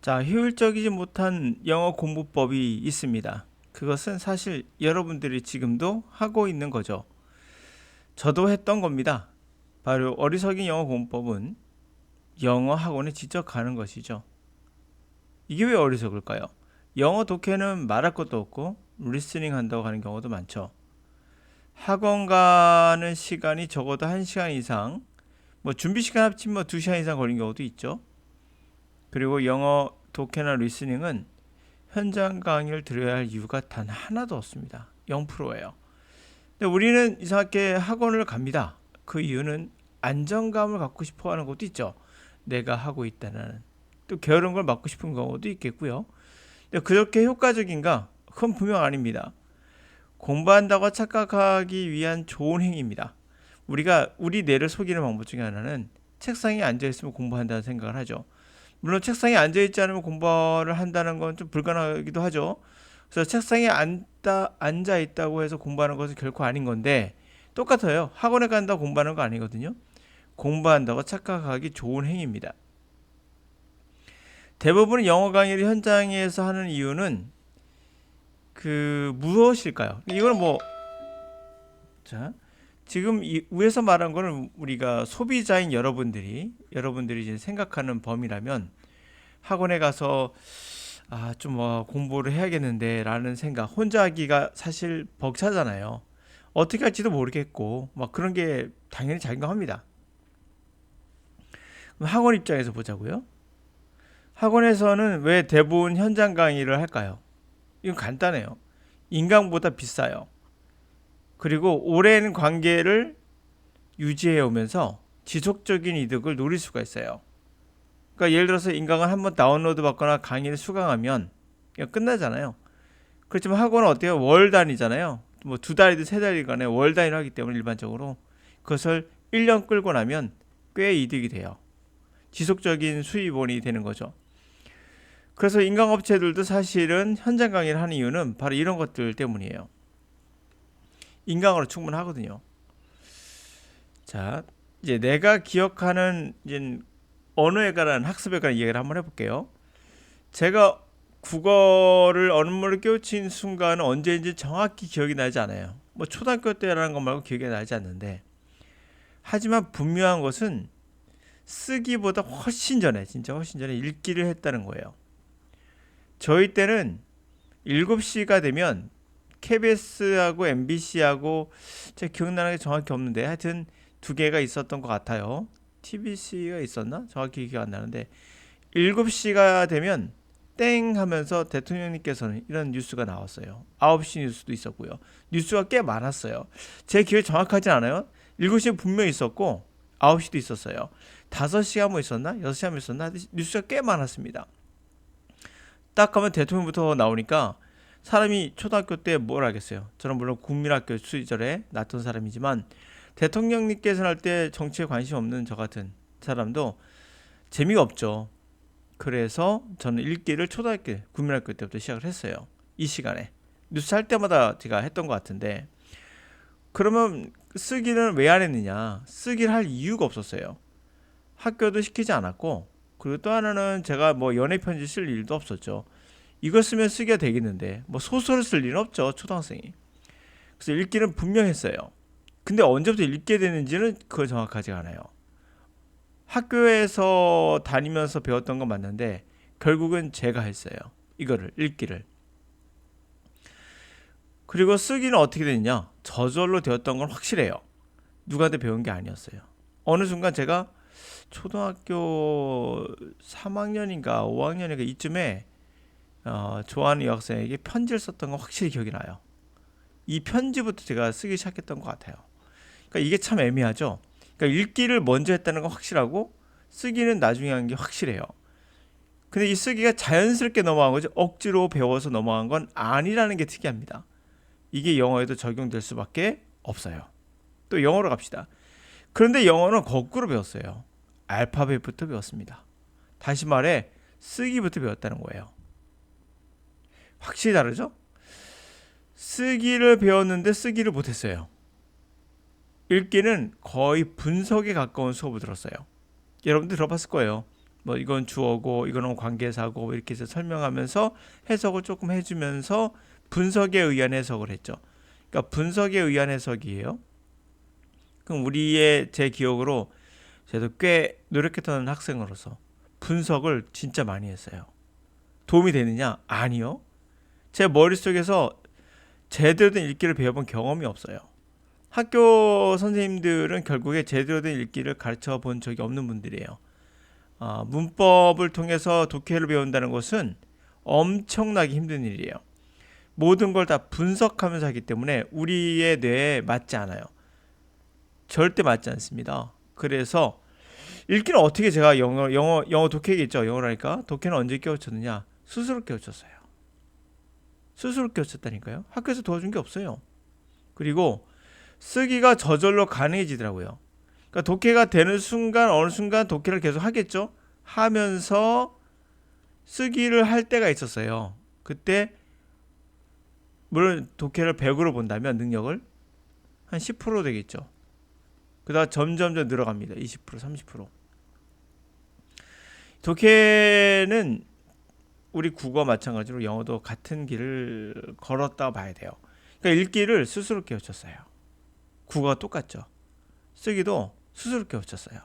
자, 효율적이지 못한 영어 공부법이 있습니다. 그것은 사실 여러분들이 지금도 하고 있는 거죠. 저도 했던 겁니다. 바로 어리석인 영어 공부법은 영어 학원에 직접 가는 것이죠. 이게 왜 어리석을까요? 영어 독해는 말할 것도 없고 리스닝 한다고 하는 경우도 많죠. 학원 가는 시간이 적어도 1시간 이상, 뭐 준비 시간 합치면 2시간 이상 걸린 경우도 있죠. 그리고 영어 독해나 리스닝은 현장 강의를 들어야 할 이유가 단 하나도 없습니다. 0%예요. 근데 우리는 이상하게 학원을 갑니다. 그 이유는 안정감을 갖고 싶어 하는 것도 있죠. 내가 하고 있다는. 또 게으른 걸 막고 싶은 경우도 있겠고요. 근데 그렇게 효과적인가? 그건 분명 아닙니다. 공부한다고 착각하기 위한 좋은 행위입니다. 우리가 우리 뇌를 속이는 방법 중에 하나는 책상에 앉아있으면 공부한다는 생각을 하죠. 물론 책상에 앉아있지 않으면 공부를 한다는 건 좀 불가능하기도 하죠. 그래서 책상에 앉아있다고 해서 공부하는 것은 결코 아닌 건데 똑같아요. 학원에 간다고 공부하는 거 아니거든요. 공부한다고 착각하기 좋은 행위입니다. 대부분의 영어 강의를 현장에서 하는 이유는 무엇일까요? 이거는 자, 지금 이 위에서 말한 거는 우리가 소비자인 여러분들이 이제 생각하는 범위라면 학원에 가서 좀 공부를 해야겠는데 라는 생각, 혼자 하기가 사실 벅차잖아요. 어떻게 할지도 모르겠고 막 그런 게 당연히 작용합니다. 그럼 학원 입장에서 보자고요. 학원에서는 왜 대부분 현장 강의를 할까요? 이건 간단해요. 인강보다 비싸요. 그리고 오랜 관계를 유지해 오면서 지속적인 이득을 누릴 수가 있어요. 그러니까 예를 들어서 인강을 한번 다운로드 받거나 강의를 수강하면 그냥 끝나잖아요. 그렇지만 학원은 어때요? 월 단위잖아요. 뭐 2달이든 3달이간에 월 단위로 하기 때문에 일반적으로 그것을 1년 끌고 나면 꽤 이득이 돼요. 지속적인 수입원이 되는 거죠. 그래서 인강업체들도 사실은 현장 강의를 하는 이유는 바로 이런 것들 때문이에요. 인강으로 충분하거든요. 자, 이제 내가 기억하는 이제 언어에 관한 학습에 관한 이야기를 한번 해볼게요. 제가 국어를 언어를 깨우친 순간은 언제인지 정확히 기억이 나지 않아요. 뭐 초등학교 때라는 것 말고 기억이 나지 않는데, 하지만 분명한 것은 쓰기보다 훨씬 전에, 진짜 훨씬 전에 읽기를 했다는 거예요. 저희 때는 7시가 되면 KBS하고 MBC하고 제가 기억나는 게 정확히 없는데 하여튼 2개가 있었던 것 같아요. TBC가 있었나? 정확히 기억 안 나는데 7시가 되면 땡 하면서 대통령님께서는 이런 뉴스가 나왔어요. 9시 뉴스도 있었고요. 뉴스가 꽤 많았어요. 제 기억이 정확하진 않아요. 7시는 분명히 있었고 9시도 있었어요. 5시가 한번 있었나? 6시 한번 있었나? 뉴스가 꽤 많았습니다. 딱 가면 대통령부터 나오니까 사람이 초등학교 때 뭘 하겠어요. 저는 물론 국민학교 시절에 났던 사람이지만 대통령님께서 할 때 정치에 관심 없는 저 같은 사람도 재미가 없죠. 그래서 저는 읽기를 초등학교 국민학교 때부터 시작을 했어요. 이 시간에 뉴스 할 때마다 제가 했던 것 같은데, 그러면 쓰기는 왜 안 했느냐? 쓰기를 할 이유가 없었어요. 학교도 시키지 않았고, 그리고 또 하나는 제가 뭐 연애 편지 쓸 일도 없었죠. 이거 쓰면 쓰기가 되겠는데 뭐 소설을 쓸 일은 없죠, 초등학생이. 그래서 읽기는 분명했어요. 근데 언제부터 읽게 되는지는 그걸 정확하지 않아요. 학교에서 다니면서 배웠던 건 맞는데 결국은 제가 했어요. 이거를 읽기를. 그리고 쓰기는 어떻게 됐냐? 저절로 되었던 건 확실해요. 누구한테 배운 게 아니었어요. 어느 순간 제가 초등학교 3학년인가 5학년인가 이쯤에 좋아하는 여학생에게 편지를 썼던 건 확실히 기억이 나요. 이 편지부터 제가 쓰기 시작했던 것 같아요. 그러니까 이게 참 애매하죠. 그러니까 읽기를 먼저 했다는 건 확실하고 쓰기는 나중에 한 게 확실해요. 근데 이 쓰기가 자연스럽게 넘어간 거죠. 억지로 배워서 넘어간 건 아니라는 게 특이합니다. 이게 영어에도 적용될 수밖에 없어요. 또 영어로 갑시다. 그런데 영어는 거꾸로 배웠어요. 알파벳부터 배웠습니다. 다시 말해 쓰기부터 배웠다는 거예요. 확실히 다르죠? 쓰기를 배웠는데 쓰기를 못했어요. 읽기는 거의 분석에 가까운 수업을 들었어요. 여러분들 들어봤을 거예요. 뭐 이건 주어고 이거는 관계사고 이렇게 해서 설명하면서 해석을 조금 해주면서 분석에 의한 해석을 했죠. 그러니까 분석에 의한 해석이에요. 그럼 제 기억으로 저도 꽤 노력했던 학생으로서 분석을 진짜 많이 했어요. 도움이 되느냐? 아니요. 제 머릿속에서 제대로 된 읽기를 배워본 경험이 없어요. 학교 선생님들은 결국에 제대로 된 읽기를 가르쳐 본 적이 없는 분들이에요. 문법을 통해서 독해를 배운다는 것은 엄청나게 힘든 일이에요. 모든 걸 다 분석하면서 하기 때문에 우리의 뇌에 맞지 않아요. 절대 맞지 않습니다. 그래서 읽기는 어떻게 제가 영어 독해겠죠. 영어라니까. 독해는 언제 깨우쳤느냐? 스스로 깨우쳤어요. 스스로 깨우쳤다니까요. 학교에서 도와준 게 없어요. 그리고 쓰기가 저절로 가능해지더라고요. 그러니까 독해가 되는 순간 어느 순간 독해를 계속 하겠죠. 하면서 쓰기를 할 때가 있었어요. 그때 물론 독해를 100으로 본다면 능력을 한 10% 되겠죠. 그다가 점점점 늘어갑니다. 20%, 30%. 독해는 우리 국어와 마찬가지로 영어도 같은 길을 걸었다 봐야 돼요. 그러니까 읽기를 스스로 깨우쳤어요. 국어가 똑같죠. 쓰기도 스스로 깨우쳤어요.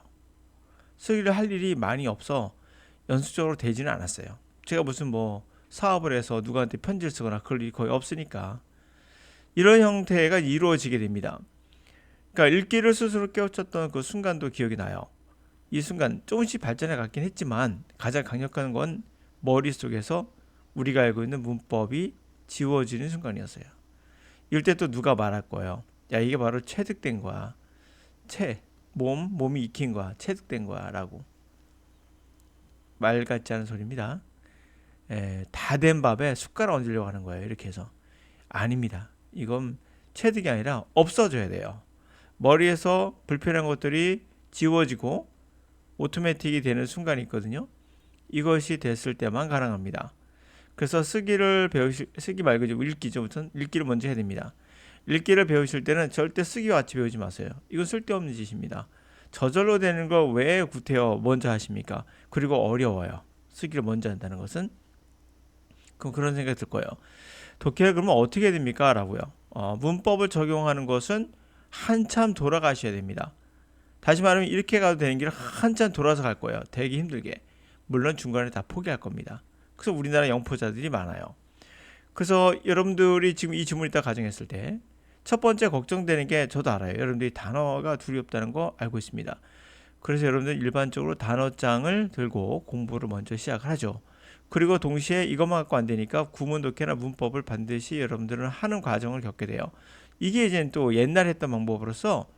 쓰기를 할 일이 많이 없어 연습적으로 되지는 않았어요. 제가 무슨 뭐 사업을 해서 누구한테 편지를 쓰거나 그럴 일이 거의 없으니까 이런 형태가 이루어지게 됩니다. 그러니까 읽기를 스스로 깨우쳤던 그 순간도 기억이 나요. 이 순간 조금씩 발전해 갔긴 했지만 가장 강력한 건 머릿속에서 우리가 알고 있는 문법이 지워지는 순간이었어요. 이럴 때 또 누가 말할 거예요. 야, 이게 바로 체득된 거야. 몸이 익힌 거야. 체득된 거야. 라고. 말 같지 않은 소리입니다. 다 된 밥에 숟가락 얹으려고 하는 거예요. 이렇게 해서. 아닙니다. 이건 체득이 아니라 없어져야 돼요. 머리에서 불편한 것들이 지워지고 오토매틱이 되는 순간이 있거든요. 이것이 됐을 때만 가능합니다. 그래서 쓰기 말고 읽기죠. 우선 읽기를 먼저 해야 됩니다. 읽기를 배우실 때는 절대 쓰기와 같이 배우지 마세요. 이건 쓸데없는 짓입니다. 저절로 되는 걸 왜 구태여 먼저 하십니까? 그리고 어려워요. 쓰기를 먼저 한다는 것은. 그럼 그런 생각이 들 거예요. 독해를 그러면 어떻게 해야 됩니까? 라고요. 문법을 적용하는 것은 한참 돌아가셔야 됩니다. 다시 말하면 이렇게 가도 되는 길을 한참 돌아서 갈 거예요. 되게 힘들게. 물론 중간에 다 포기할 겁니다. 그래서 우리나라 영포자들이 많아요. 그래서 여러분들이 지금 이 질문을 딱 가정했을 때 첫 번째 걱정되는 게 저도 알아요. 여러분들이 단어가 두렵다는 거 알고 있습니다. 그래서 여러분들 일반적으로 단어장을 들고 공부를 먼저 시작을 하죠. 그리고 동시에 이것만 갖고 안 되니까 구문 독해나 문법을 반드시 여러분들은 하는 과정을 겪게 돼요. 이게 이제 또 옛날 했던 방법으로서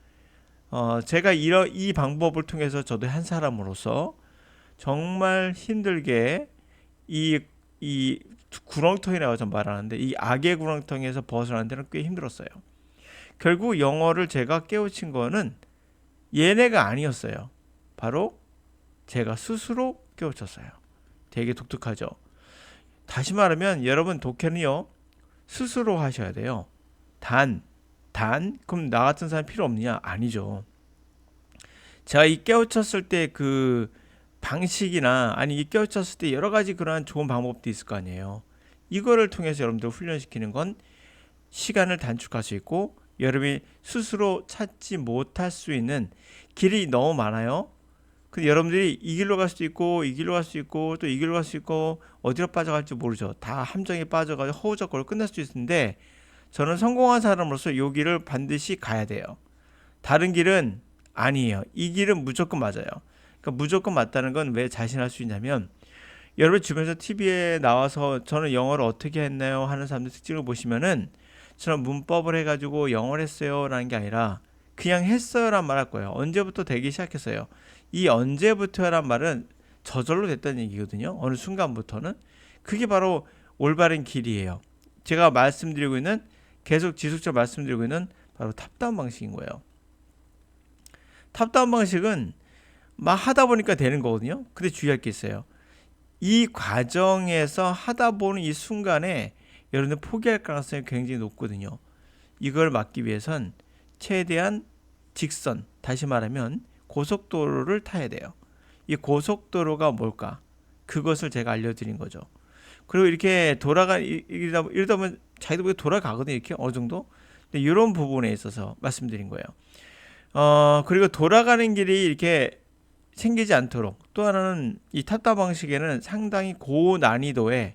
제가 이 방법을 통해서 저도 한 사람으로서 정말 힘들게 이 구렁텅이라고 좀 말하는데 이 악의 구렁텅이에서 벗어나는 데는 꽤 힘들었어요. 결국 영어를 제가 깨우친 거는 얘네가 아니었어요. 바로 제가 스스로 깨우쳤어요. 되게 독특하죠. 다시 말하면 여러분 독해는요 스스로 하셔야 돼요. 그럼 나 같은 사람 필요 없느냐? 아니죠. 제가 이 깨우쳤을 때 그 방식이나 아니 이 깨우쳤을 때 여러 가지 그러한 좋은 방법도 있을 거 아니에요. 이거를 통해서 여러분들 훈련시키는 건 시간을 단축할 수 있고 여러분이 스스로 찾지 못할 수 있는 길이 너무 많아요. 근데 여러분들이 이 길로 갈 수도 있고 이 길로 갈 수 있고 또 이 길로 갈 수 있고 어디로 빠져갈지 모르죠. 다 함정에 빠져가지고 허우적거리고 끝날 수도 있는데 저는 성공한 사람으로서 이 길을 반드시 가야 돼요. 다른 길은 아니에요. 이 길은 무조건 맞아요. 그러니까 무조건 맞다는 건 왜 자신할 수 있냐면 여러분 주변에서 TV에 나와서 저는 영어를 어떻게 했나요? 하는 사람들 특징을 보시면은 저는 문법을 해가지고 영어를 했어요 라는 게 아니라 그냥 했어요 란 말 할 거예요. 언제부터 되기 시작했어요. 이 언제부터 란 말은 저절로 됐다는 얘기거든요. 어느 순간부터는. 그게 바로 올바른 길이에요. 제가 말씀드리고 있는 계속 지속적으로 말씀드리고 있는 바로 탑다운 방식인 거예요. 탑다운 방식은 막 하다 보니까 되는 거거든요. 근데 주의할 게 있어요. 이 과정에서 하다 보는 이 순간에 여러분들 포기할 가능성이 굉장히 높거든요. 이걸 막기 위해선 최대한 직선, 다시 말하면 고속도로를 타야 돼요. 이 고속도로가 뭘까? 그것을 제가 알려드린 거죠. 그리고 이렇게 이러다 보면 자기도 모르게 돌아가거든요. 이렇게 어느 정도. 근데 이런 부분에 있어서 말씀드린 거예요. 그리고 돌아가는 길이 이렇게 생기지 않도록 또 하나는 이 탑다 방식에는 상당히 고난이도의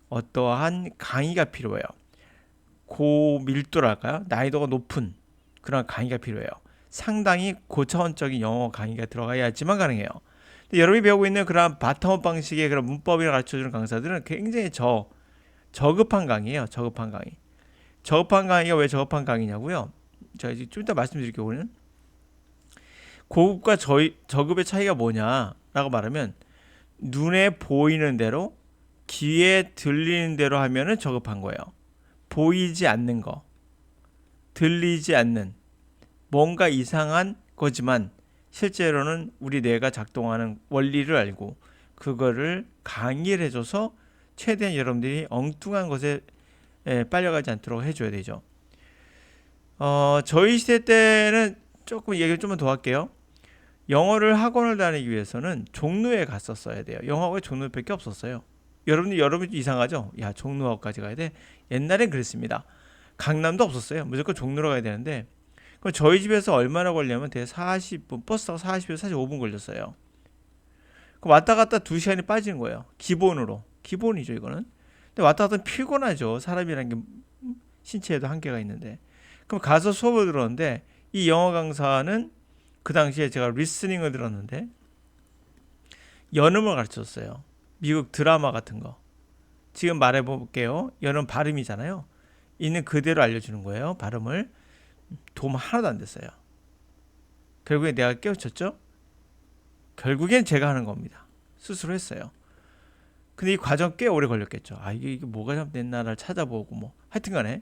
어떠한 강의가 필요해요. 고밀도랄까요? 난이도가 높은 그런 강의가 필요해요. 상당히 고차원적인 영어 강의가 들어가야지만 가능해요. 근데 여러분이 배우고 있는 그런 바텀업 방식의 그런 문법을 가르쳐주는 강사들은 굉장히 저급한 강의예요. 저급한 강의. 저급한 강의가 왜 저급한 강의냐고요? 제가 이제 좀 이따 말씀드릴게요. 오늘 고급과 저급의 차이가 뭐냐라고 말하면 눈에 보이는 대로 귀에 들리는 대로 하면은 저급한 거예요. 보이지 않는 거, 들리지 않는 뭔가 이상한 거지만 실제로는 우리 뇌가 작동하는 원리를 알고 그거를 강의를 해줘서 최대한 여러분들이 엉뚱한 것에 빨려가지 않도록 해줘야 되죠. 저희 시대 때는 조금 얘기를 좀 더 할게요. 영어를 학원을 다니기 위해서는 종로에 갔었어야 돼요. 영어학원에 종로밖에 없었어요. 여러분 이상하죠? 야, 종로까지 가야 돼? 옛날엔 그랬습니다. 강남도 없었어요. 무조건 종로로 가야 되는데 그럼 저희 집에서 얼마나 걸려면 대략 40분, 버스 타고 40에서 45분 걸렸어요. 그럼 왔다 갔다 2시간이 빠지는 거예요. 기본으로. 기본이죠, 이거는. 근데 왔다 갔다 피곤하죠. 사람이라는 게 신체에도 한계가 있는데. 그럼 가서 수업을 들었는데 이 영어 강사는 그 당시에 제가 리스닝을 들었는데 연음을 가르쳤어요. 미국 드라마 같은 거. 지금 말해볼게요. 연음 발음이잖아요. 있는 그대로 알려주는 거예요. 발음을. 도움 하나도 안 됐어요. 결국에 내가 깨우쳤죠. 결국엔 제가 하는 겁니다. 스스로 했어요. 근데 이 과정 꽤 오래 걸렸겠죠. 이게 뭐가 잘못됐나를 찾아보고 뭐 하여튼 간에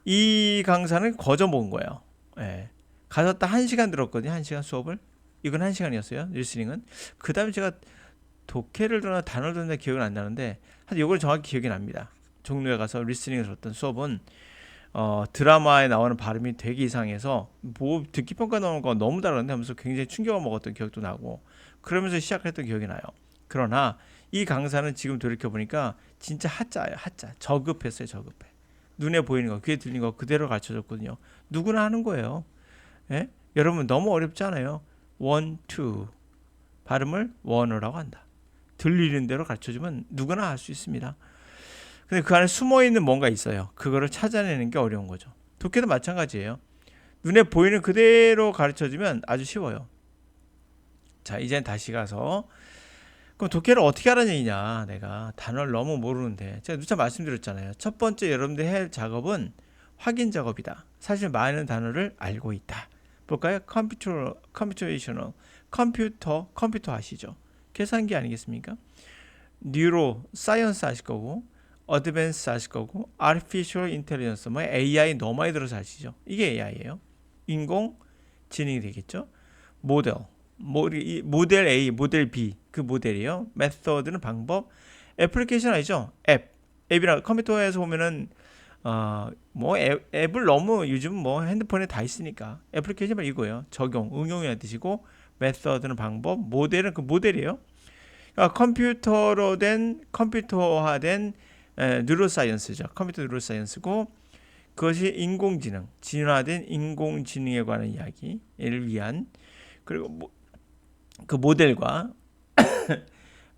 이 강사는 거저 먹은 거예요. 예. 가서 딱 1시간 들었거든요. 1시간 수업을. 이건 1시간이었어요. 리스닝은. 그 다음에 제가 독해를 들었나 단어를 들었나 기억은 안 나는데 하여튼 이걸 정확히 기억이 납니다. 종로에 가서 리스닝을 들었던 수업은 드라마에 나오는 발음이 되게 이상해서 뭐 듣기 평가 나오는 거 너무 다른데 하면서 굉장히 충격을 먹었던 기억도 나고 그러면서 시작했던 기억이 나요. 그러나 이 강사는 지금 돌이켜보니까 진짜 하자예요. 하자. 저급했어요. 저급해. 눈에 보이는 거, 귀에 들리는 거 그대로 가르쳐줬거든요. 누구나 하는 거예요. 예? 여러분 너무 어렵지 않아요? one, two 발음을 one으로 한다. 들리는 대로 가르쳐주면 누구나 할 수 있습니다. 근데 그 안에 숨어있는 뭔가 있어요. 그거를 찾아내는 게 어려운 거죠. 독해도 마찬가지예요. 눈에 보이는 그대로 가르쳐주면 아주 쉬워요. 자, 이제 다시 가서 그럼 독해를 어떻게 하라는 얘기냐. 내가 단어를 너무 모르는데 제가 누차 말씀드렸잖아요. 첫 번째 여러분들 해야 할 작업은 확인 작업이다. 사실 많은 단어를 알고 있다. 볼까요? 컴퓨테이셔널 컴퓨터 아시죠? 계산기 아니겠습니까? 뉴로 사이언스 아실 거고 어드밴스 아실 거고 아티피셜 인텔리전스 뭐 AI 너무 많이 들어서 아시죠? 이게 AI예요. 인공지능이 되겠죠. 모델 A, 모델 B 그 모델이요. 메서드는 방법. 애플리케이션 아니죠? 앱이라 컴퓨터에서 보면은 뭐 앱을 너무 요즘 뭐 핸드폰에 다 있으니까 애플리케이션은 이거예요. 적용, 응용이라는 뜻이고 메서드는 방법, 모델은 그 모델이에요. 그러니까 컴퓨터화된 뉴로사이언스죠. 컴퓨터 뉴로사이언스고 그것이 인공지능, 진화된 인공지능에 관한 이야기를 위한 그리고 그 모델과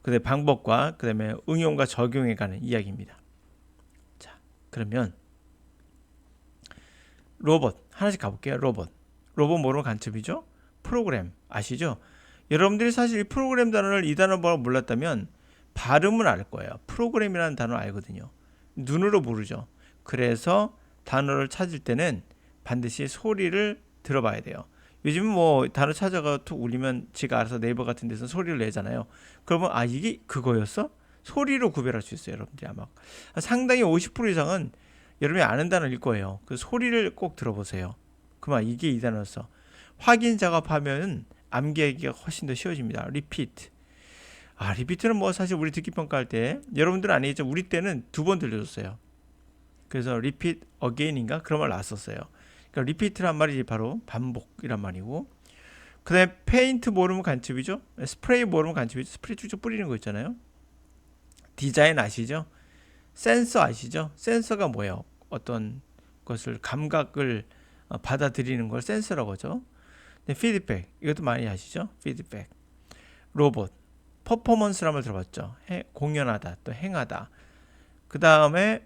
그다음에 방법과 그다음에 응용과 적용에 관한 이야기입니다. 자, 그러면 로봇 하나씩 가볼게요. 로봇 모르는 간첩이죠. 프로그램 아시죠? 여러분들이 사실 이 프로그램 단어를 이 단어 몰랐다면 발음은 알 거예요. 프로그램이라는 단어 알거든요. 눈으로 모르죠. 그래서 단어를 찾을 때는 반드시 소리를 들어봐야 돼요. 요즘 뭐 단어 찾아가 툭 울리면 지가 알아서 네이버 같은 데서 소리를 내잖아요. 그러면 이게 그거였어? 소리로 구별할 수 있어요. 여러분들이 아마 상당히 50% 이상은 여러분이 아는 단어일 거예요. 그 소리를 꼭 들어보세요. 그만 이게 이 단어였어. 확인 작업하면 암기하기가 훨씬 더 쉬워집니다. 리피트. 리피트는 뭐 사실 우리 듣기 평가할 때 여러분들은 아니겠죠. 우리 때는 2번 들려줬어요. 그래서 repeat again인가 그런 말 나왔었어요. 그러니까 repeat란 말이 바로 반복이란 말이고 그 다음에 페인트 모르면 간첩이죠. 스프레이 모르면 간첩이죠. 스프레이 쭉쭉 뿌리는 거 있잖아요. 디자인 아시죠? 센서 아시죠? 센서가 뭐예요? 어떤 것을 감각을 받아들이는 걸 센서라고 하죠. 피드백 이것도 많이 아시죠? 피드백. 로봇 퍼포먼스란 말 들어봤죠? 공연하다 또 행하다. 그 다음에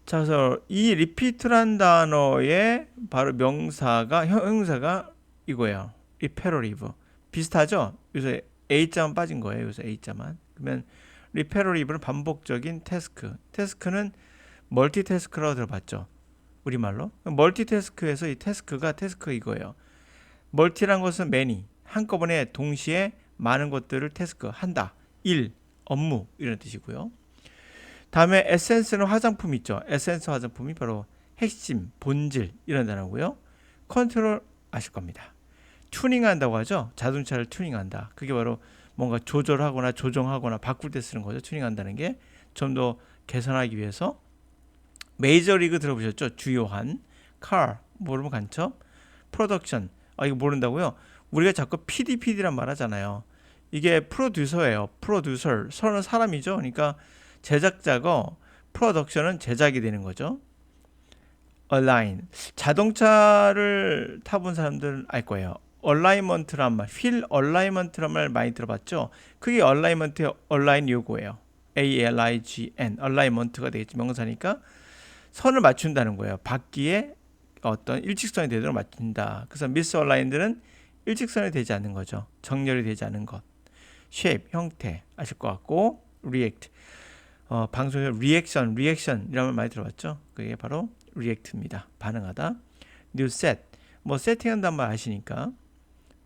자, 그래서 이 리피트란 단어의 바로 명사가 형용사가 이거예요. 리페러리브 비슷하죠? 여기서 A자만 빠진 거예요. 여기서 A자만. 그러면 리페러리브는 반복적인 태스크. 태스크는 멀티태스크라고 들어봤죠? 우리말로. 멀티태스크에서 이 태스크가 태스크 이거예요. 멀티란 것은 many. 한꺼번에 동시에 많은 것들을 태스크 한다. 일, 업무 이런 뜻이고요. 다음에 에센스는 화장품 있죠. 에센스 화장품이 바로 핵심, 본질 이런 단어고요. 컨트롤 아실 겁니다. 튜닝한다고 하죠. 자동차를 튜닝한다. 그게 바로 뭔가 조절하거나 조정하거나 바꿀 때 쓰는 거죠. 튜닝한다는 게 좀 더 개선하기 위해서. 메이저리그 들어보셨죠? 주요한. car 모르면 간첩. 프로덕션 이거 모른다고요? 우리가 자꾸 PD란 말 하잖아요. 이게 프로듀서예요. 프로듀서. 서는 사람이죠. 그러니까 제작자고 프로덕션은 제작이 되는 거죠. align. 자동차를 타본 사람들은 알 거예요. 얼라이먼트란 말, 휠 얼라이먼트란 말 많이 들어봤죠? 그게 얼라이먼트의 얼라인 요구예요. ALIGN, 얼라이먼트가 되겠지, 명사니까. 선을 맞춘다는 거예요. 바퀴에 어떤 일직선이 되도록 맞춘다. 그래서 미스 얼라인들은 일직선이 되지 않는 거죠. 정렬이 되지 않은 것. shape, 형태, 아실 것 같고, react. 방송에서 리액션 이런 말 많이 들어봤죠? 그게 바로 react입니다. 반응하다. new set, 뭐 세팅한다는 말 아시니까.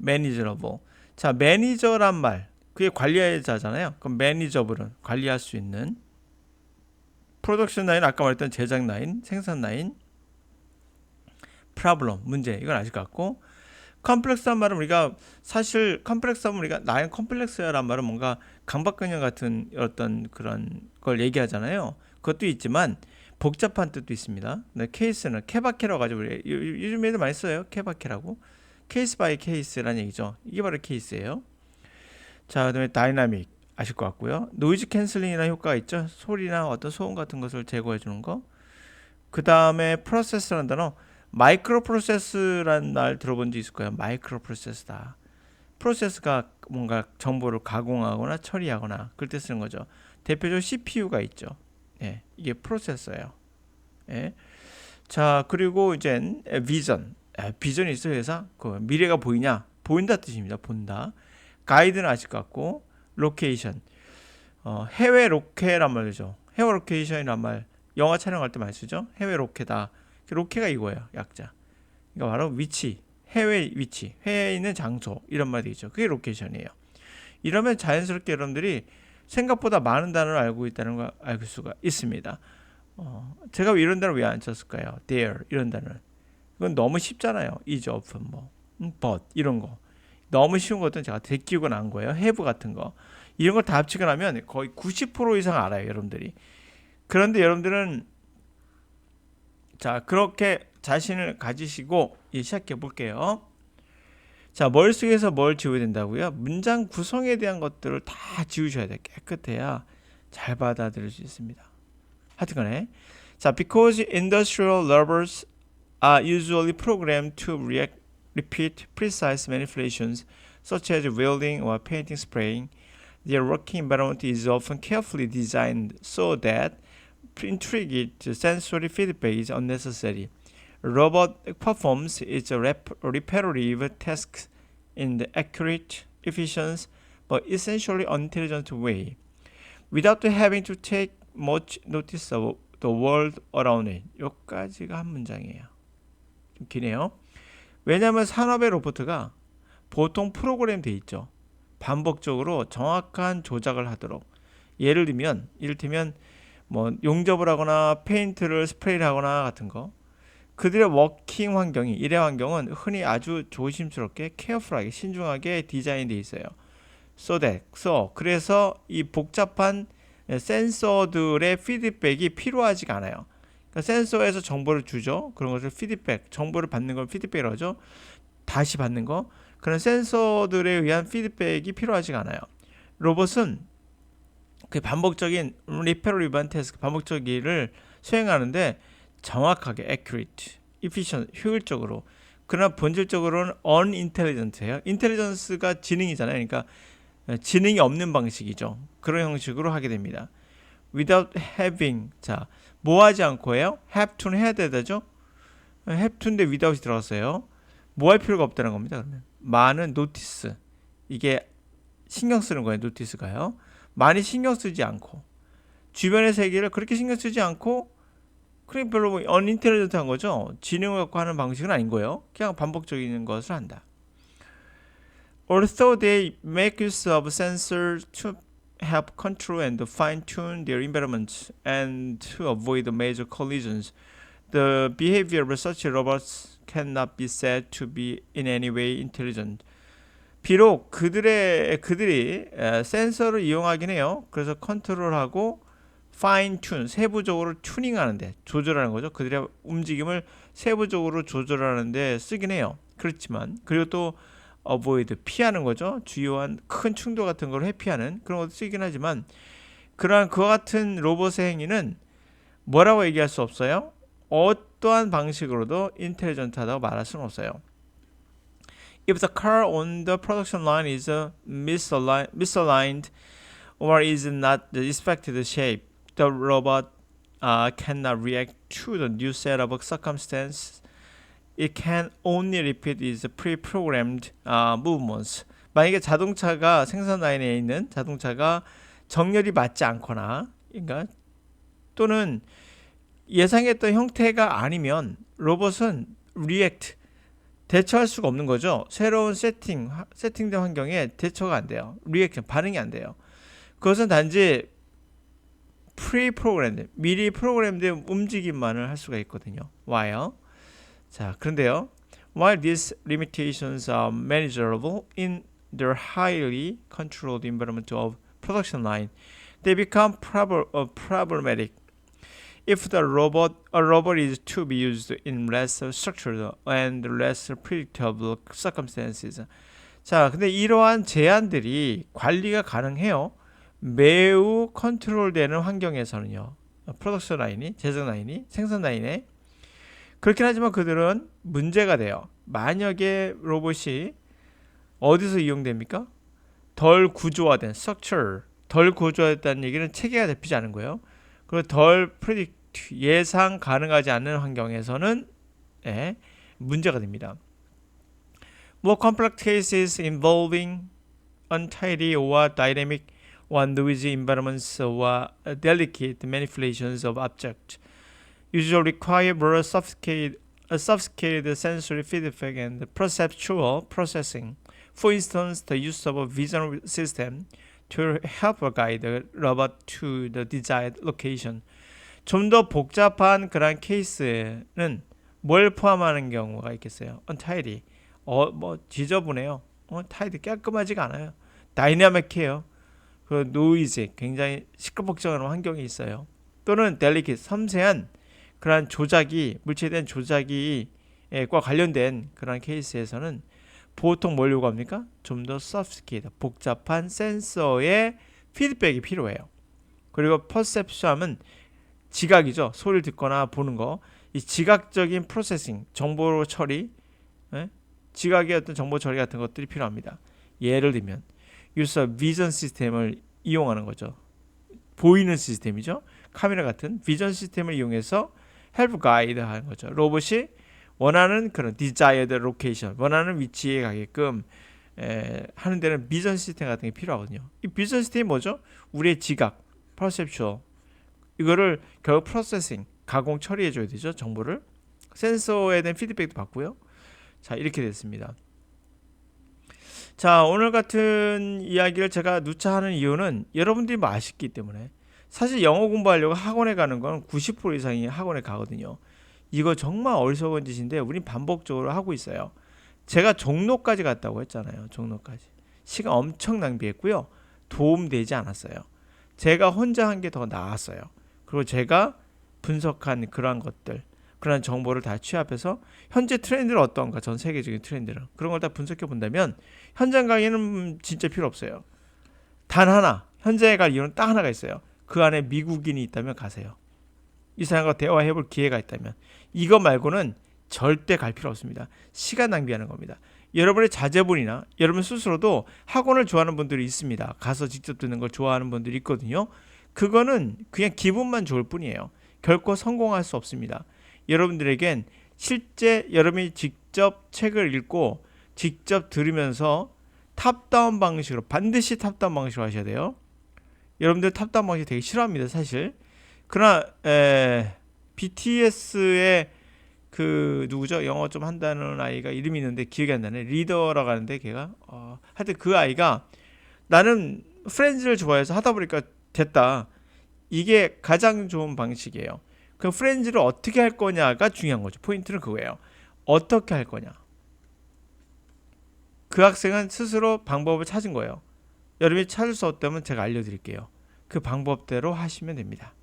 manageable. 자, 매니저란 말, 그게 관리자잖아요. 그럼 manageable은 관리할 수 있는. 프로덕션 라인, 아까 말했던 제작 라인, 생산 라인. problem, 문제, 이건 아실 것 같고. 컴플렉스한 말은 우리가 사실 컴플렉스하면 우리가 나의 컴플렉스야란 말은 뭔가 강박근형 같은 어떤 그런 걸 얘기하잖아요. 그것도 있지만 복잡한 뜻도 있습니다. 케이스는 케바케라고 가지고 우리 요즘 애들 많이 써요. 케바케라고. 케이스 바이 케이스라는 얘기죠. 이게 바로 케이스예요. 자, 그다음에 다이나믹 아실 것 같고요. 노이즈 캔슬링이라는 효과가 있죠. 소리나 어떤 소음 같은 것을 제거해 주는 거. 그 다음에 프로세스라는 단어. 마이크로 프로세스라는 말 들어본 적 있을 거예요. 마이크로 프로세스다. 프로세스가 뭔가 정보를 가공하거나 처리하거나 그럴 때 쓰는 거죠. 대표적으로 CPU가 있죠. 예, 이게 프로세서예요. 예. 자, 그리고 이제 비전. 비전이 있어요, 회사. 그 미래가 보이냐? 보인다 뜻입니다. 본다. 가이드는 아실 것 같고, 로케이션. 해외 로케란 말이죠. 해외 로케이션이란 말 영화 촬영할 때 많이 쓰죠. 해외 로케다. 로케가 이거예요. 약자. 그러니까 바로 위치, 해외 위치, 해외에 있는 장소 이런 말이 있죠. 그게 로케이션이에요. 이러면 자연스럽게 여러분들이 생각보다 많은 단어를 알고 있다는 걸 알 수가 있습니다. 제가 이런 단어 왜 안 썼을까요? there 이런 단어는. 이건 너무 쉽잖아요. is, of, 뭐, but 이런 거. 너무 쉬운 것들은 제가 데끼고 난 거예요. have 같은 거. 이런 걸 다 합치고 나면 거의 90% 이상 알아요. 여러분들이. 그런데 여러분들은 자, 그렇게 자신을 가지시고 시작해 볼게요. 자, 머릿속에서 뭘 지워야 된다고요? 문장 구성에 대한 것들을 다 지우셔야 돼요. 깨끗해야 잘 받아들일 수 있습니다. 하여튼간에 자, because industrial robots are usually programmed to repeat precise manipulations such as welding or painting spraying, their working environment is often carefully designed so that intricate sensory feedback is unnecessary. Robot performs its repetitive tasks in the accurate, efficient, but essentially unintelligent way, without having to take much notice of the world around it. 여기까지가 한 문장이에요. 좀 기네요. 왜냐하면 산업의 로봇가 보통 프로그램 돼 있죠. 반복적으로 정확한 조작을 하도록. 예를 들면, 이를테면 뭐 용접을 하거나 페인트를 스프레이를 하거나 같은 거. 그들의 워킹 환경이, 일의 환경은 흔히 아주 조심스럽게 케어풀하게 신중하게 디자인되어 있어요. 그래서 이 복잡한 센서들의 피드백이 필요하지가 않아요. 그러니까 센서에서 정보를 주죠. 그런 것을 피드백, 정보를 받는 걸 피드백이라고 하죠. 다시 받는 거, 그런 센서들에 의한 피드백이 필요하지가 않아요. 로봇은 그 반복적인 리페러리반 태스크, 반복적 일을 수행하는데 정확하게 accurate, efficient, 효율적으로. 그러나 본질적으로는 unintelligent해요. 인텔리전스가 지능이잖아요. 그러니까 지능이 없는 방식이죠. 그런 형식으로 하게 됩니다. without having, 자, 뭐 하지 않고요? have to는 해야 되죠? have to인데 without이 들어갔어요. 뭐 할 필요가 없다는 겁니다. 그러면 많은 notice, 이게 신경 쓰는 거예요. notice가요. 많이 신경 쓰지 않고 주변의 세계를 그렇게 신경 쓰지 않고, 그게 별로 unintelligent한 거죠. 지능을 갖고 하는 방식은 아닌 거예요. 그냥 반복적인 것을 한다. Although they make use of sensors to help control and fine-tune their environment and to avoid major collisions, the behavior of such robots cannot be said to be in any way intelligent. 비록 그들이 센서를 이용하긴 해요. 그래서 컨트롤하고 fine tune, 세부적으로 튜닝하는데, 조절하는 거죠. 그들의 움직임을 세부적으로 조절하는데 쓰긴 해요. 그렇지만, 그리고 또 avoid, 피하는 거죠. 주요한 큰 충돌 같은 걸 회피하는 그런 것도 쓰긴 하지만, 그러한 그와 같은 로봇의 행위는 뭐라고 얘기할 수 없어요. 어떠한 방식으로도 인텔리전트하다고 말할 수는 없어요. If the car on the production line is misaligned or is not the expected shape, the robot cannot react to the new set of circumstances. It can only repeat its pre-programmed movements. 만약에 자동차가 생산 라인에 있는 자동차가 정렬이 맞지 않거나, 그러니까 또는 예상했던 형태가 아니면 로봇은 react, 대처할 수가 없는 거죠. 새로운 세팅된 환경에 대처가 안 돼요. 리액션, 반응이 안 돼요. 그것은 단지 프리프로그램, 미리 프로그램된 움직임만을 할 수가 있거든요. While, 자, 그런데요. While these limitations are manageable in the highly controlled environment of production line, they become problematic if a robot is to be used in less structured and less predictable circumstances. 자, 근데 이러한 제한들이 관리가 가능해요. 매우 컨트롤되는 환경에서는요. 프로덕션 라인이, 제작 라인이, 생산 라인에. 그렇긴 하지만 그들은 문제가 돼요. 만약에 로봇이 어디서 이용됩니까? 덜 구조화된 structure, 덜 구조화됐다는 얘기는 체계가 잡히지 않은 거예요. 그리고 덜 프리딕트, 예상 가능하지 않는 환경에서는 문제가 됩니다. More complex cases involving untidy or dynamic or noisy environments or delicate manipulations of objects usually require more sophisticated sensory feedback and perceptual processing. For instance, the use of a vision system to help guide the robot to the desired location. 좀 더 복잡한 그런 케이스는 뭘 포함하는 경우가 있겠어요? untidy, 뭐 지저분해요. tidy, 깔끔하지가 않아요. 다이나믹해요. 그 노이즈, 굉장히 시끌벅적한 환경이 있어요. 또는 delicate, 섬세한 그런 조작이, 물체된 조작이과 관련된 그런 케이스에서는 보통 뭘 요구합니까? 좀 더 sophisticated, 복잡한 센서의 피드백이 필요해요. 그리고 perception은 지각이죠. 소리를 듣거나 보는 거. 이 지각적인 프로세싱, 정보 처리, 지각의 어떤 정보 처리 같은 것들이 필요합니다. 예를 들면 use of vision 시스템을 이용하는 거죠. 보이는 시스템이죠. 카메라 같은 비전 시스템을 이용해서 help guide 하는 거죠. 로봇이 원하는 그런 desired location, 원하는 위치에 가게끔 하는 데는 비전 시스템 같은 게 필요하거든요. 이 비전 시스템이 뭐죠? 우리의 지각, perceptual, 이거를 결국 프로세싱, 가공 처리해 줘야 되죠. 정보를. 센서에 대한 피드백도 받고요. 자, 이렇게 됐습니다. 자, 오늘 같은 이야기를 제가 누차하는 이유는 여러분들이 뭐 아쉽기 때문에, 사실 영어 공부하려고 학원에 가는 건 90% 이상이 학원에 가거든요. 이거 정말 어리석은 짓인데 우린 반복적으로 하고 있어요. 제가 종로까지 갔다고 했잖아요. 종로까지. 시간 엄청 낭비했고요. 도움되지 않았어요. 제가 혼자 한 게 더 나았어요. 그리고 제가 분석한 그러한 것들, 그런 정보를 다 취합해서 현재 트렌드는 어떤가, 전 세계적인 트렌드는 그런 걸 다 분석해 본다면 현장 강의는 진짜 필요 없어요. 단 하나, 현장에 갈 이유는 딱 하나가 있어요. 그 안에 미국인이 있다면 가세요. 이 사람과 대화해 볼 기회가 있다면. 이거 말고는 절대 갈 필요 없습니다. 시간 낭비하는 겁니다. 여러분의 자제분이나 여러분 스스로도 학원을 좋아하는 분들이 있습니다. 가서 직접 듣는 걸 좋아하는 분들이 있거든요. 그거는 그냥 기분만 좋을 뿐이에요. 결코 성공할 수 없습니다. 여러분들에겐 실제 여러분이 직접 책을 읽고 직접 들으면서 탑다운 방식으로, 반드시 탑다운 방식으로 하셔야 돼요. 여러분들 탑다운 방식 되게 싫어합니다, 사실. 그러나 BTS의 그 누구죠? 영어 좀 한다는 아이가 이름이 있는데 기억이 안 나네. 리더라고 하는데 걔가 하여튼 그 아이가 나는 프렌즈를 좋아해서 하다 보니까 됐다. 이게 가장 좋은 방식이에요. 그 프렌즈를 어떻게 할 거냐가 중요한 거죠. 포인트는 그거예요. 어떻게 할 거냐. 그 학생은 스스로 방법을 찾은 거예요. 여러분이 찾을 수 없다면 제가 알려드릴게요. 그 방법대로 하시면 됩니다.